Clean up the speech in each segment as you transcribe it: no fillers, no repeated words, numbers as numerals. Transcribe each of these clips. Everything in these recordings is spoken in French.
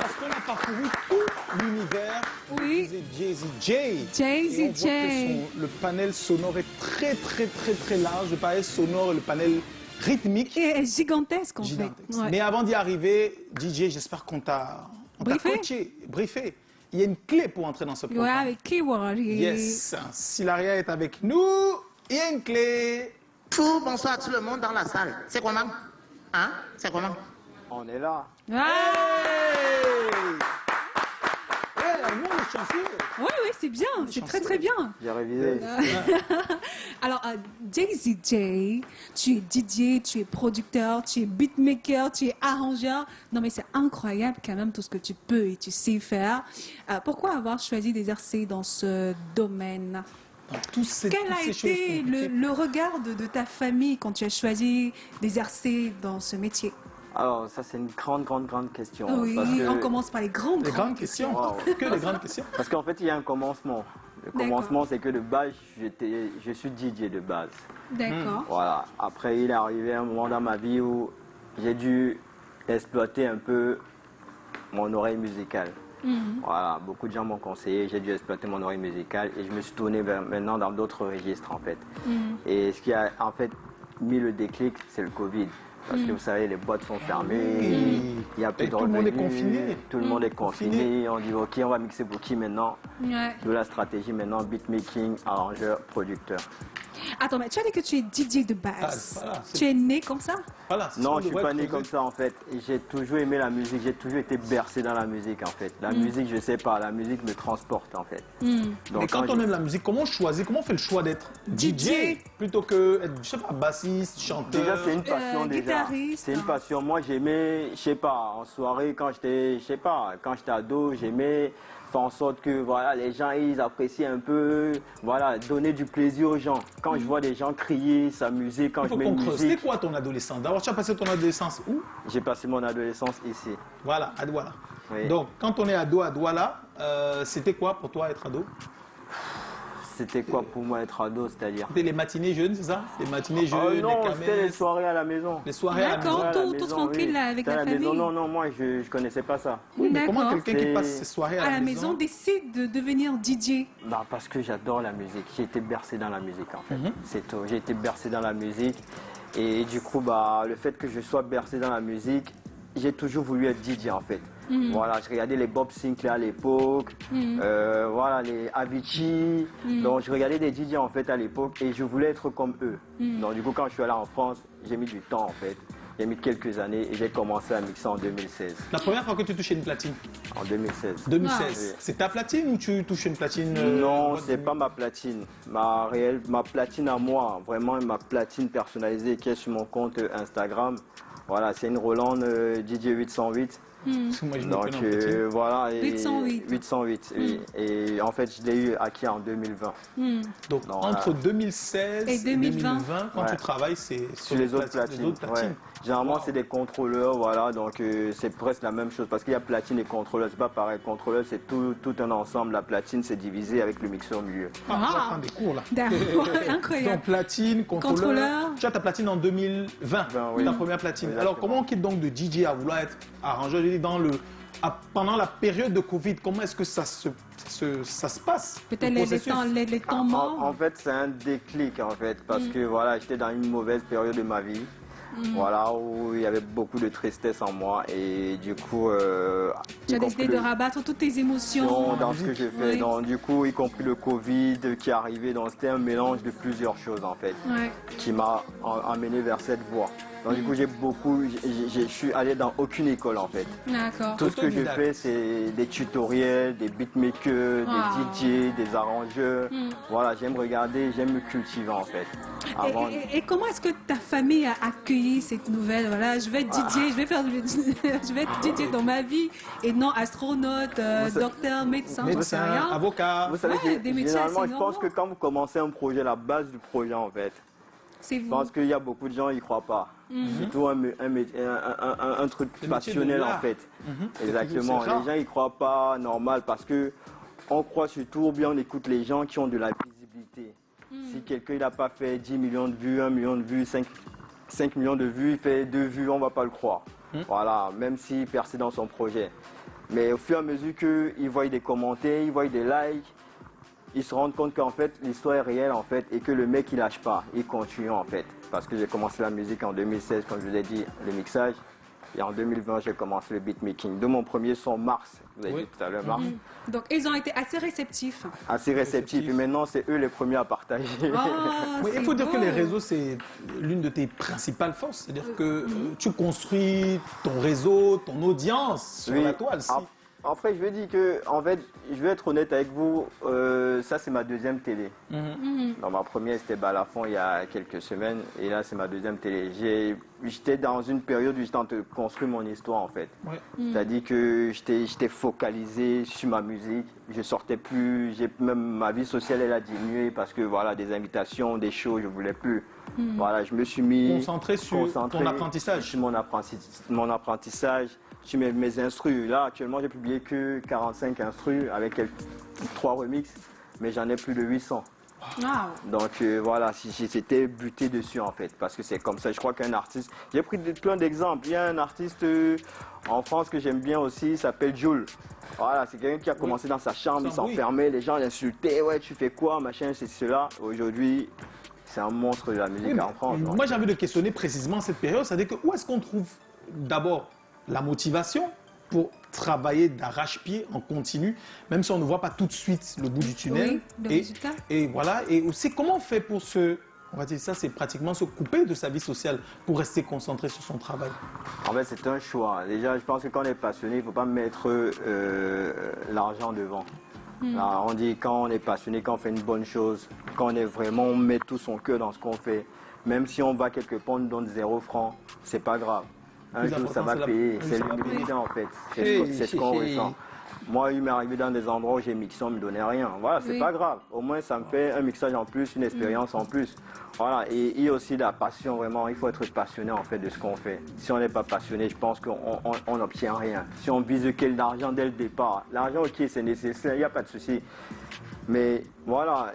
parce qu'on a parcouru tout l'univers Oui. de Jay-Z J. Jay-Z Et on voit J. que le panel sonore est très large. Le panel sonore et le panel rythmique. Et est gigantesque, en Gigantesque. fait. Ouais. Mais avant d'y arriver, DJ, j'espère qu'on t'a Briefé. coaché, briefé. Il y a une clé pour entrer dans ce Ouais, programme. avec Keyword. Yes. Silaria est avec nous. Il y a une clé. Bonsoir à tout le monde dans la salle. C'est comment? Hein? C'est comment? On est là. Ah. Hey, nous, on est chanceux. Oui, c'est bien. C'est très bien. J'ai révisé. Alors, Jay-Z J, tu es DJ, tu es producteur, tu es beatmaker, tu es arrangeur. Non, mais c'est incroyable quand même tout ce que tu peux et tu sais faire. Pourquoi avoir choisi d'exercer dans ce domaine? Dans tous ces, Quel toutes a ces choses été compliquées. le regard de ta famille quand tu as choisi d'exercer dans ce métier? Alors, ça, c'est une grande question. Oui, parce que, on commence par les grandes Les grandes questions. Wow. Que les grandes questions. Parce qu'en fait, il y a un commencement. Le D'accord. commencement, c'est que de base, je suis DJ de base. D'accord. Voilà. Après, il est arrivé un moment dans ma vie où j'ai dû exploiter un peu mon oreille musicale. Voilà, beaucoup de gens m'ont conseillé, j'ai dû exploiter mon oreille musicale et je me suis tourné maintenant dans d'autres registres en fait. Et ce qui a en fait mis le déclic, c'est le Covid. Parce que vous savez, les boîtes sont fermées, il y a plus Et de tout le monde est revenus, confiné. Tout le monde est confiné. On dit ok, on va mixer pour qui maintenant? Ouais. De la stratégie maintenant, beatmaking, arrangeur, producteur. Attends, mais tu as dit que tu es DJ de base. Ah, voilà, c'est- Tu es né comme ça? Voilà, c'est ce Non, qu'on je suis devrait pas né creuser. comme ça en fait. J'ai toujours aimé la musique, j'ai toujours été bercé dans la musique en fait. La musique, je sais pas, la musique me transporte en fait. Donc, Mais quand on j'ai- aime la musique, comment on choisit, comment on fait le choix d'être DJ plutôt que être, je sais pas, bassiste, chanteur? Déjà, c'est une passion déjà. guitariste, C'est une hein. passion. Moi, j'aimais, je sais pas, en soirée, quand j'étais, je sais pas, quand j'étais ado, j'aimais faire en sorte que, voilà, les gens, ils apprécient un peu, voilà, donner du plaisir aux gens. Quand je vois des gens crier, s'amuser, quand Il je faut mets qu'on une creuse. C'était musique, quoi ton adolescence? D'abord, tu as passé ton adolescence où? j'ai passé mon adolescence ici. Voilà, à Douala. Oui. Donc, quand on est ado à Douala, c'était quoi pour toi être ado? C'était quoi pour moi être ado, c'est-à-dire? C'était les matinées jeunes, c'est ça? Les matinées jeunes, Oh les non, c'était les kermesses, soirées à la maison. les soirées à la D'accord. maison. Ouais, à la tout maison, tranquille, oui. là, avec C'était à la maison. famille. Non, moi, je connaissais pas ça. Oui, mais comment D'accord. quelqu'un qui C'est- passe ses soirées À la maison, décide de devenir DJ. Bah, parce que j'adore la musique. J'ai été bercé dans la musique en fait. C'est tout. J'ai été bercé dans la musique. Et du coup, bah, le fait que je sois bercé dans la musique, j'ai toujours voulu être DJ en fait. Voilà, je regardais les Bob Sinclair à l'époque, voilà, les Avicii. Donc je regardais des DJ en fait à l'époque et je voulais être comme eux. Donc du coup, quand je suis allé en France, j'ai mis du temps en fait. J'ai mis quelques années et j'ai commencé à mixer en 2016. La première fois que tu touchais une platine? En 2016. 2016. Ah. C'est ta platine ou tu touches une platine? Non, c'est pas ma platine. Ma platine à moi, vraiment ma platine personnalisée qui est sur mon compte Instagram. Voilà, c'est une Roland DJ 808. Parce que moi, je me Donc connais en platine. voilà. Et 808. 808, oui. Et en fait, je l'ai eu acquis en 2020. Donc, Non, entre 2016 Et et 2020, quand Ouais. tu travailles, c'est Sur les autres platines. Ouais. Généralement, Wow. c'est des contrôleurs, voilà, donc c'est presque la même chose parce qu'il y a platine et contrôleur, c'est pas pareil. Contrôleur, c'est tout un ensemble. La platine, c'est divisé avec le mixeur au milieu. Ah, on va prendre des cours là. D'accord. Donc, Incroyable. platine, contrôleur. Contrôleur. Tu as ta platine en 2020, oui. ta première platine. Exactement. Alors, comment on quitte donc de DJ à vouloir être arrangeur? Je dis, pendant la période de Covid, comment est-ce que ça se passe? Peut-être le les processus? temps En morts. fait, c'est un déclic en fait, parce que voilà, j'étais dans une mauvaise période de ma vie, voilà, où il y avait beaucoup de tristesse en moi et du coup, Tu y as compris décidé de rabattre toutes tes émotions. dans ce que je fais, Oui. donc du coup, y compris le Covid qui est arrivé, donc c'était un mélange de plusieurs choses en fait, Ouais. qui m'a amené vers cette voie. Donc du coup, je suis allé dans aucune école en fait. D'accord. Tout ce que je Autodidacte. fais, c'est des tutoriels, des beatmakers, Wow. des DJ, des arrangeurs. Voilà, j'aime regarder, j'aime me cultiver en fait. Avant, Et comment est-ce que ta famille a accueilli cette nouvelle? Voilà, je vais être DJ, je vais faire je vais être DJ dans ma vie et non astronaute, docteur, médecin, j'en sais Médecin, rien. avocat. vous savez, Ouais, des métiers généralement, assez je pense normaux. que quand vous commencez un projet, la base du projet en fait, C'est je vous. pense qu'il y a beaucoup de gens qui n'y croient pas. Surtout un truc Le métier de passionnel en l'art. fait. Exactement. C'est rare. Les gens n'y croient pas, normal, parce que on croit surtout, ou bien on écoute les gens qui ont de la visibilité. Si quelqu'un n'a pas fait 10 millions de vues, 1 million de vues, 5 millions de vues, il fait 2 vues, on ne va pas le croire. Voilà, même s'il persiste dans son projet. Mais au fur et à mesure qu'ils voient des commentaires, ils voient des likes, ils se rendent compte qu'en fait l'histoire est réelle en fait et que le mec il lâche pas, il continue en fait. Parce que j'ai commencé la musique en 2016, comme je vous ai dit, le mixage. Et en 2020, j'ai commencé le beatmaking. De mon premier son, Mars, vous avez dit tout à l'heure, Mars. Donc, ils ont été assez réceptifs. Assez réceptif. Et maintenant, c'est eux les premiers à partager. Oui, il faut dire que les réseaux, c'est l'une de tes principales forces. C'est-à-dire que tu construis ton réseau, ton audience sur la toile. Après, je veux dire que, en fait, je vais être honnête avec vous, ça c'est ma deuxième télé. Dans ma première, c'était Balafon il y a quelques semaines, et là c'est ma deuxième télé. J'étais dans une période où j'étais en train de construire mon histoire en fait. Ouais. C'est-à-dire que j'étais focalisé sur ma musique, je sortais plus, même ma vie sociale elle a diminué parce que voilà, des invitations, des shows, je voulais plus. Voilà, je me suis mis Concentré sur ton apprentissage. Sur mon apprentissage, sur mes instrus. Là, actuellement, j'ai publié que 45 instrus avec 3 remixes, mais j'en ai plus de 800. Wow. Donc voilà, j'étais buté dessus en fait, parce que c'est comme ça. Je crois qu'un artiste, j'ai pris plein d'exemples. Il y a un artiste en France que j'aime bien aussi, il s'appelle Jules. Voilà, c'est quelqu'un qui a commencé dans sa chambre, il s'enfermait, les gens l'insultaient, ouais, tu fais quoi, machin, c'est cela. Aujourd'hui, c'est un monstre de la musique en France. Moi, j'ai envie de questionner précisément cette période, c'est-à-dire que où est-ce qu'on trouve d'abord la motivation pour travailler d'arrache-pied en continu, même si on ne voit pas tout de suite le bout du tunnel. Oui, le résultat. Et voilà, et aussi comment on fait pour on va dire ça, c'est pratiquement se couper de sa vie sociale pour rester concentré sur son travail. En fait, c'est un choix. Déjà, je pense que quand on est passionné, il ne faut pas mettre l'argent devant. Là, on dit quand on est passionné, quand on fait une bonne chose, quand on met tout son cœur dans ce qu'on fait, même si on va quelque part, on nous donne 0 franc, c'est pas grave. Un jour, ça va payer. C'est l'humilité en fait. C'est ce qu'on ressent. Moi, il m'est arrivé dans des endroits où j'ai mixé, on ne me donnait rien. Voilà, c'est pas grave. Au moins, ça me fait un mixage en plus, une expérience en plus. Voilà, et il y a aussi la passion, vraiment. Il faut être passionné en fait de ce qu'on fait. Si on n'est pas passionné, je pense qu'on n'obtient rien. Si on vise que l'argent dès le départ, l'argent, ok, c'est nécessaire, il n'y a pas de souci. Mais voilà.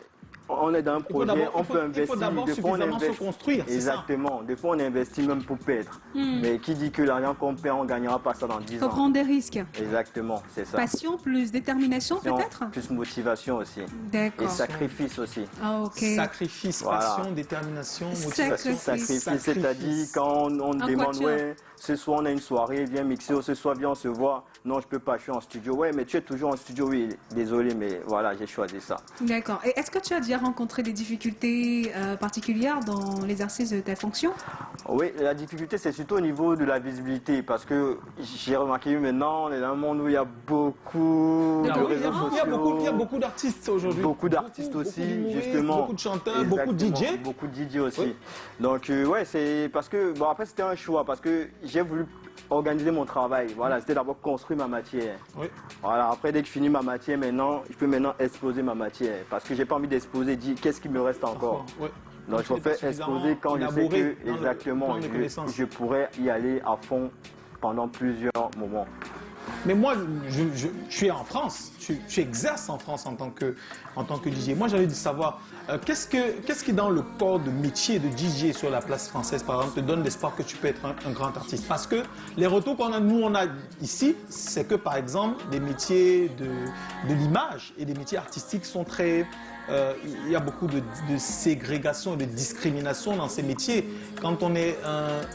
On est dans un projet, on peut investir. Il faut d'abord suffisamment se construire. Exactement. Des fois, on investit même pour perdre. Mais qui dit que l'argent qu'on perd, on ne gagnera pas ça dans 10 ans. Il faut prendre des risques. Exactement, c'est ça. Passion plus détermination peut-être. Plus motivation aussi. D'accord. Et sacrifice aussi. Ah, ok. Sacrifice, passion, détermination, motivation. Sacrifice. C'est-à-dire quand on demande, ouais, ce soir on a une soirée, viens mixer, ou ce soir viens on se voit. Non, je peux pas, je suis en studio. Ouais, mais tu es toujours en studio, oui. Désolé, mais voilà, j'ai choisi ça. D'accord. Et est-ce que tu as déjà rencontré des difficultés particulières dans l'exercice de ta fonction? Oui, la difficulté, c'est surtout au niveau de la visibilité, parce que j'ai remarqué maintenant, on est dans un monde où il y a beaucoup de réseaux sociaux. Il y a beaucoup d'artistes aujourd'hui. Beaucoup d'artistes aussi, justement. Beaucoup de chanteurs, beaucoup de DJ. Beaucoup de DJ aussi. Oui. Donc, ouais, c'est parce que, bon, après, c'était un choix, parce que j'ai voulu organiser mon travail. Voilà, c'était d'abord construire ma matière. Oui. Voilà, après, dès que je finis ma matière, maintenant, je peux maintenant exposer ma matière, parce que j'ai pas envie d'exposer, dire qu'est-ce qui me reste encore. Oui. Donc, je préfère exposer quand je sais que, exactement, je pourrais y aller à fond pendant plusieurs moments. Mais moi, tu es en France, tu exerces en France en tant que DJ. Moi, j'ai envie de savoir, qu'est-ce qui dans le corps de métier de DJ sur la place française, par exemple, te donne l'espoir que tu peux être un grand artiste? Parce que les retours qu'on a ici, c'est que, par exemple, des métiers de l'image et des métiers artistiques sont très... il y a beaucoup de ségrégation et de discrimination dans ces métiers. Quand on est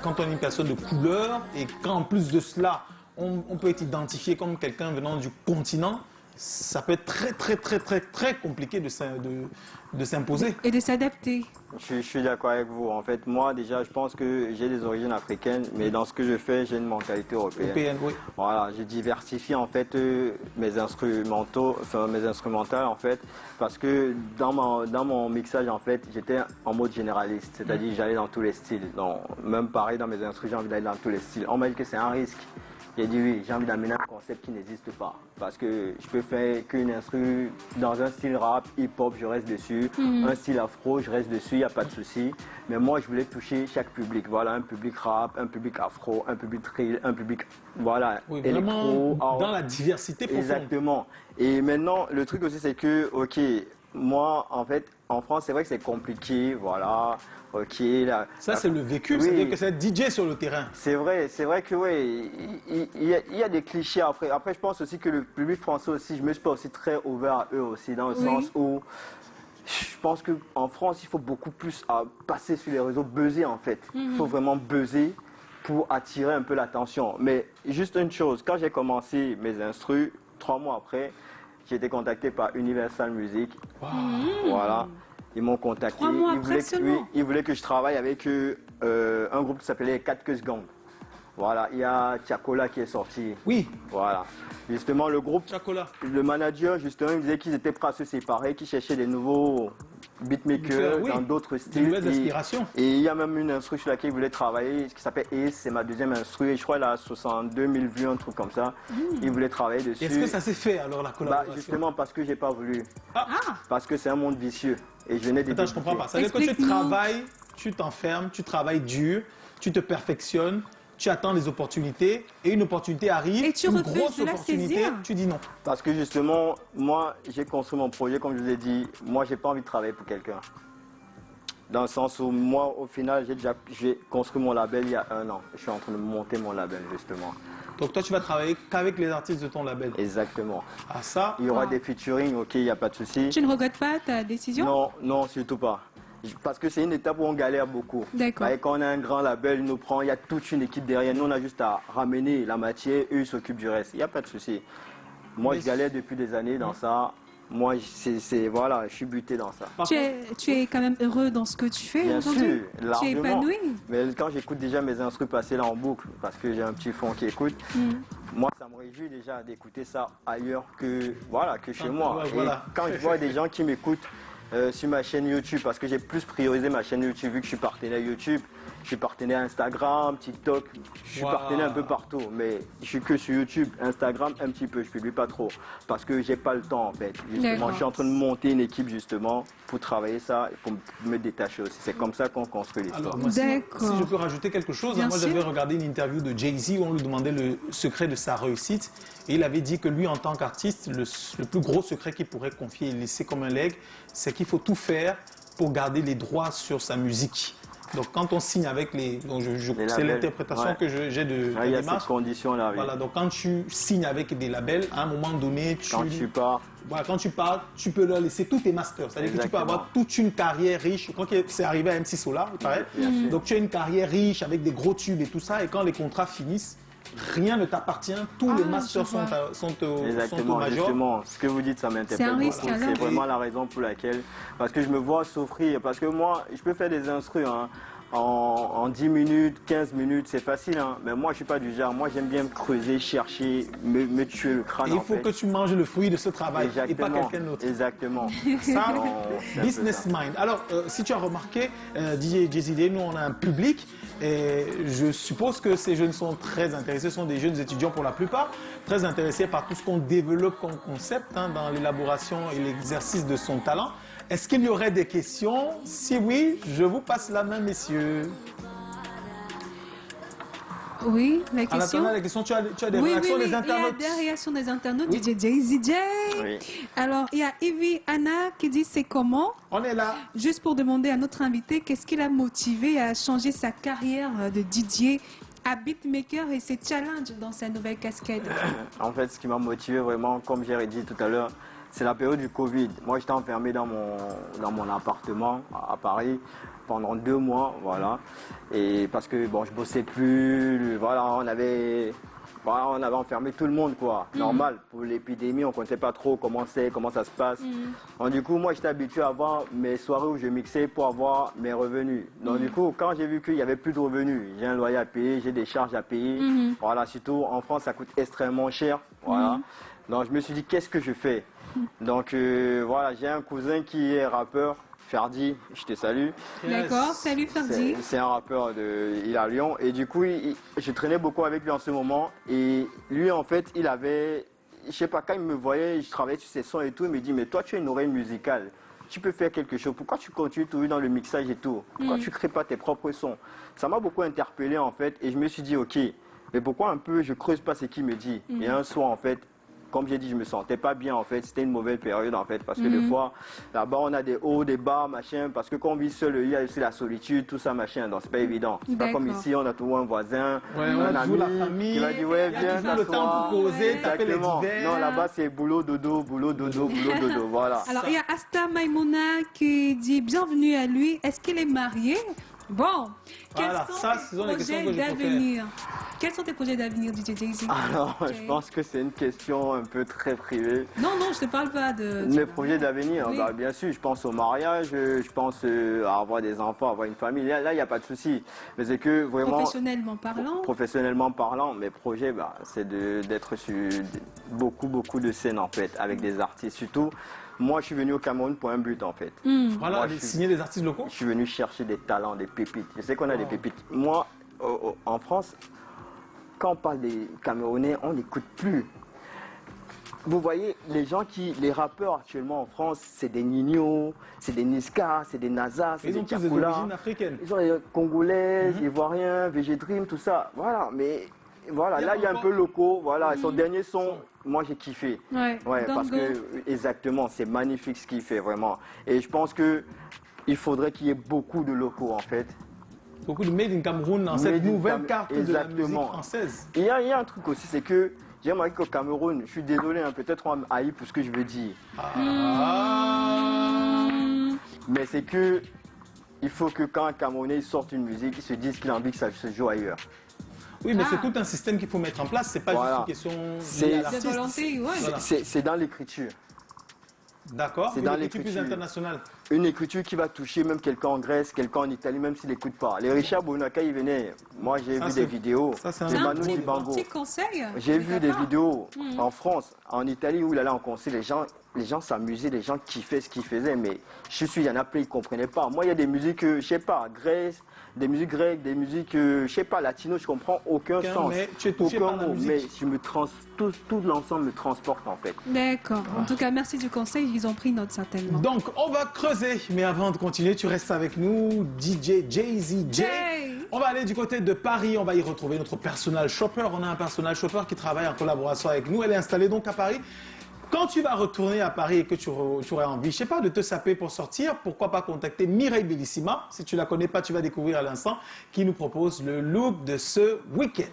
une personne de couleur et qu'en plus de cela, on peut être identifié comme quelqu'un venant du continent, ça peut être très compliqué de s'imposer. Et de s'adapter. Je suis d'accord avec vous. En fait, moi, déjà, je pense que j'ai des origines africaines, mais dans ce que je fais, j'ai une mentalité européenne. Oui. Voilà, j'ai diversifié, en fait, mes instrumentales, en fait, parce que dans mon mixage, en fait, j'étais en mode généraliste, c'est-à-dire j'allais dans tous les styles. Donc, même pareil, dans mes instruments, j'ai envie d'aller dans tous les styles. On m'a dit que c'est un risque. J'ai dit oui, j'ai envie d'amener un concept qui n'existe pas. Parce que je peux faire qu'une instru dans un style rap, hip-hop, je reste dessus. Un style afro, je reste dessus, il n'y a pas de souci. Mais moi, je voulais toucher chaque public. Voilà, un public rap, un public afro, un public drill, un public, voilà, oui, électro. Dans la diversité profonde. Exactement. Et maintenant, le truc aussi, c'est que, ok, moi, en fait, en France, c'est vrai que c'est compliqué, voilà. Ok, Ça, c'est le vécu, Oui. c'est-à-dire que c'est DJ sur le terrain. c'est vrai que oui, il y a des clichés après. Après, je pense aussi que le public français aussi, je me suis pas aussi très ouvert à eux aussi, dans le Oui. sens où je pense qu'en France, il faut beaucoup plus passer sur les réseaux, buzzer en fait. Il faut vraiment buzzer pour attirer un peu l'attention. Mais juste une chose, quand j'ai commencé mes instrus, 3 mois après, j'ai été contacté par Universal Music. Voilà. Ils m'ont contacté. 3 mois Ils après voulaient, seulement. ils voulaient que je travaille avec eux, un groupe qui s'appelait 4 Queues Gang. Voilà, il y a Tiakola qui est sorti. Oui, Voilà. Justement, le groupe, Chacola. le manager, justement, il me disait qu'ils étaient prêts à se séparer, qu'ils cherchaient des nouveaux beatmakers Oui. dans d'autres De styles. nouvelles inspirations. Et il y a même une instru sur laquelle il voulait travailler, qui s'appelle Ace, c'est ma deuxième instru, et je crois qu'elle a 62 000 vues, un truc comme ça. Il voulait travailler dessus. Est-ce que ça s'est fait alors la Bah, collaboration? justement, parce que j'ai pas voulu. Ah, Parce que c'est un monde vicieux. Et je venais de Attends, je comprends pas. C'est-à-dire que tu Explique-nous. travailles, tu t'enfermes, tu travailles dur, tu te perfectionnes, tu attends les opportunités et une opportunité arrive, Et tu une refuses grosse de la opportunité, saisir. tu dis non. Parce que justement, moi, j'ai construit mon projet, comme je vous ai dit, moi, j'ai pas envie de travailler pour quelqu'un. Dans le sens où moi, au final, j'ai construit mon label il y a 1 an. Je suis en train de monter mon label, justement. Donc toi, tu vas travailler qu'avec les artistes de ton label. Exactement. Ah ça, Il y aura Ah. des featuring, ok, il n'y a pas de souci. tu ne regrettes pas ta décision? Non, non, surtout pas. Parce que c'est une étape où on galère beaucoup. D'accord. Et quand on a un grand label, il nous prend, il y a toute une équipe derrière. Nous, on a juste à ramener la matière, eux, ils s'occupent du reste. Il n'y a pas de souci. Moi, Mais je galère depuis des années dans ça. Moi, voilà, je suis buté dans ça. par Tu contre, es quand même heureux dans ce que tu fais Bien aujourd'hui? sûr, Tu es largement. épanoui? Mais quand j'écoute déjà mes instrus passer là en boucle, parce que j'ai un petit fond qui écoute, moi, ça me réjouit déjà d'écouter ça ailleurs que, voilà, que chez moi. Ouais, Et voilà. quand je vois des gens qui m'écoutent sur ma chaîne YouTube, parce que j'ai plus priorisé ma chaîne YouTube vu que je suis partenaire YouTube, je suis partenaire Instagram, TikTok, je suis Wow. partenaire un peu partout, mais je suis que sur YouTube, Instagram un petit peu, je publie pas trop, parce que j'ai pas le temps en fait. Justement, D'accord. je suis en train de monter une équipe justement pour travailler ça et pour me détacher aussi. C'est comme ça qu'on construit l'histoire. alors, moi, si D'accord. je peux rajouter quelque chose, Bien moi sûr. j'avais regardé une interview de Jay-Z où on lui demandait le secret de sa réussite et il avait dit que lui en tant qu'artiste, le plus gros secret qu'il pourrait confier et laisser comme un legs, c'est qu'il faut tout faire pour garder les droits sur sa musique. Donc quand on signe avec les... Donc Les c'est labels, l'interprétation ouais. que j'ai de Ouais, la il y a démarche. cette condition-là, oui. Voilà, donc quand tu signes avec des labels, à un moment donné, Quand tu pars, voilà, quand tu pars, tu peux leur laisser tous tes masters. C'est-à-dire que tu peux Exactement. avoir toute une carrière riche. Je crois que c'est arrivé à MC Solar, il paraît. Bien sûr. Donc tu as une carrière riche avec des gros tubes et tout ça. Et quand les contrats finissent, rien ne t'appartient. Tous les Ah, masters je vois. sont au exactement, major. justement, ce que vous dites, ça C'est un m'interpelle risque, beaucoup. alors. C'est vraiment la raison pour laquelle, parce que je me vois souffrir, parce que moi, je peux faire des instrus, hein, en 10 minutes, 15 minutes, c'est facile, hein, mais moi, je suis pas du genre, moi, j'aime bien me creuser, chercher, me tuer le crâne, Et il en faut fait. que tu manges le fruit de ce travail et pas Exactement, quelqu'un d'autre. exactement. Ça, Non, c'est un peu business ça. mind. Alors, si tu as remarqué, DJ Jay-Z, nous, on a un public et je suppose que ces jeunes sont très intéressés, ce sont des jeunes étudiants pour la plupart, très intéressés par tout ce qu'on développe comme concept hein, dans l'élaboration et l'exercice de son talent. Est-ce qu'il y aurait des questions? Si oui, je vous passe la main, messieurs. Oui, la En question? attendant les questions, tu as des Oui, réactions oui, des oui. Il y a internautes? des réactions des internautes. Oui. DJ Jay-Z. Oui. Alors, il y a Evie Anna qui dit c'est comment? On est là. Juste pour demander à notre invité qu'est-ce qui l'a motivé à changer sa carrière de DJ à beatmaker et ses challenges dans sa nouvelle casquette. En fait, ce qui m'a motivé vraiment, comme j'ai dit tout à l'heure, c'est la période du Covid. Moi, j'étais enfermé dans mon appartement à Paris pendant 2 mois, voilà. Et parce que bon, je bossais plus, voilà, on avait enfermé tout le monde, quoi. Normal, pour l'épidémie, on ne connaissait pas trop comment ça se passe. Donc, du coup, moi, j'étais habitué à avoir mes soirées où je mixais pour avoir mes revenus. Donc, du coup, quand j'ai vu qu'il n'y avait plus de revenus, j'ai un loyer à payer, j'ai des charges à payer. Voilà, surtout en France, ça coûte extrêmement cher. Voilà. Donc, je me suis dit, qu'est-ce que je fais? Donc, voilà, j'ai un cousin qui est rappeur. Ferdi, je te salue. D'accord, salut Ferdi. C'est un rappeur il est à Lyon et du coup je traînais beaucoup avec lui en ce moment et lui en fait il avait, je sais pas, quand il me voyait, je travaillais sur ses sons et tout, il me dit mais toi tu as une oreille musicale, tu peux faire quelque chose, pourquoi tu continues toujours dans le mixage et tout, pourquoi tu crées pas tes propres sons? Ça m'a beaucoup interpellé en fait et je me suis dit ok, mais pourquoi un peu je creuse pas ce qu'il me dit? Et un soir en fait, comme j'ai dit, je me sentais pas bien en fait. C'était une mauvaise période en fait parce que des fois, là-bas on a des hauts, des bas, machin. Parce que quand on vit seul, il y a aussi la solitude, tout ça, machin. Donc c'est pas évident. C'est pas comme D'accord. ici, on a toujours un voisin, Ouais, un on ami joue la famille, qui va dire ouais, il y a viens, toujours le temps t'asseoir. pour causer, taper les Exactement. divers. Non, là-bas c'est boulot, dodo, boulot, dodo, boulot, dodo. Voilà. Alors, il y a Asta Maimouna qui dit bienvenue à lui. Est-ce qu'il est marié? Bon, quels Voilà, sont ça, tes ce sont les questions projets que je préfère. d'avenir? Quels sont tes projets d'avenir, DJ Jay-Z? Alors, Ok. je pense que c'est une question un peu très privée. Non, non, je te parle pas de... Mes projets d'avenir, Oui. bah, bien sûr, je pense au mariage, je pense à avoir des enfants, avoir une famille. Là, il n'y a pas de souci. Mais c'est que vraiment, Professionnellement parlant? mes projets, bah, c'est d'être sur beaucoup de scènes en fait, avec des artistes. Surtout, moi, je suis venu au Cameroun pour un but en fait. Voilà, Moi, de je suis- signer des artistes locaux. Je suis venu chercher des talents, des pépites. Je sais qu'on a des pépites. Moi, en France, quand on parle des Camerounais, on n'écoute plus. Vous voyez, les rappeurs actuellement en France, c'est des Nino, c'est des Niska, c'est des Naza, c'est Ils des ont tous des Tiakoula. origines africaines. Ils ont les Congolais, Ivoiriens, VG Dream, tout ça. Voilà, mais voilà, là il y a un peu locaux. Voilà, son dernier son, moi j'ai kiffé. Ouais, Parce Dango. que exactement, c'est magnifique ce qu'il fait vraiment. Et je pense que il faudrait qu'il y ait beaucoup de locaux en fait. Beaucoup de Made in Cameroun dans cette Made in nouvelle Cam- carte de la musique Exactement. française. Il y a un truc aussi, c'est que j'ai remarqué qu'au Cameroun, je suis désolé, hein, peut-être on haït pour ce que je veux dire. Ah. Mais c'est que il faut que quand un Camerounais sorte une musique, il se dise qu'il a envie que ça se joue ailleurs. Oui, mais c'est Ah. tout un système qu'il faut mettre en place. C'est pas Voilà. juste une question C'est- liée à De l'artiste. volonté, ouais. Voilà. C'est dans l'écriture. D'accord. C'est Une dans écriture plus l'écriture. internationale. Une écriture qui va toucher même quelqu'un en Grèce, quelqu'un en Italie, même s'il n'écoute pas. Les Richard Bonaka, ils venaient. Moi, j'ai Ça, vu c'est- des vidéos. ça, c'est un de C'est un Manu petit, Dibango. petit conseil. J'ai de vu ta des part. vidéos en France, en Italie, où il allait en concert, les gens s'amusaient, les gens kiffaient ce qu'ils faisaient, mais je suis sûr, il y en a plein, ils ne comprenaient pas. Moi, il y a des musiques, je sais pas, Grèce, des musiques grecques, des musiques, je sais pas, latino, je comprends aucun sens. Mais tu es touché aucun par la mot, musique. mais tout l'ensemble me transporte en fait. D'accord. En tout cas, merci du conseil. Ils ont pris note certainement. Donc, on va creuser. Mais avant de continuer, tu restes avec nous, DJ Jay-Z. Jay. On va aller du côté de Paris. On va y retrouver notre personal shopper. On a un personal shopper qui travaille en collaboration avec nous. Elle est installée donc à Paris. Quand tu vas retourner à Paris et que tu aurais envie, je sais pas, de te saper pour sortir, pourquoi pas contacter Mireille Bellissima. Si tu la connais pas, tu vas découvrir à l'instant, qui nous propose le look de ce week-end.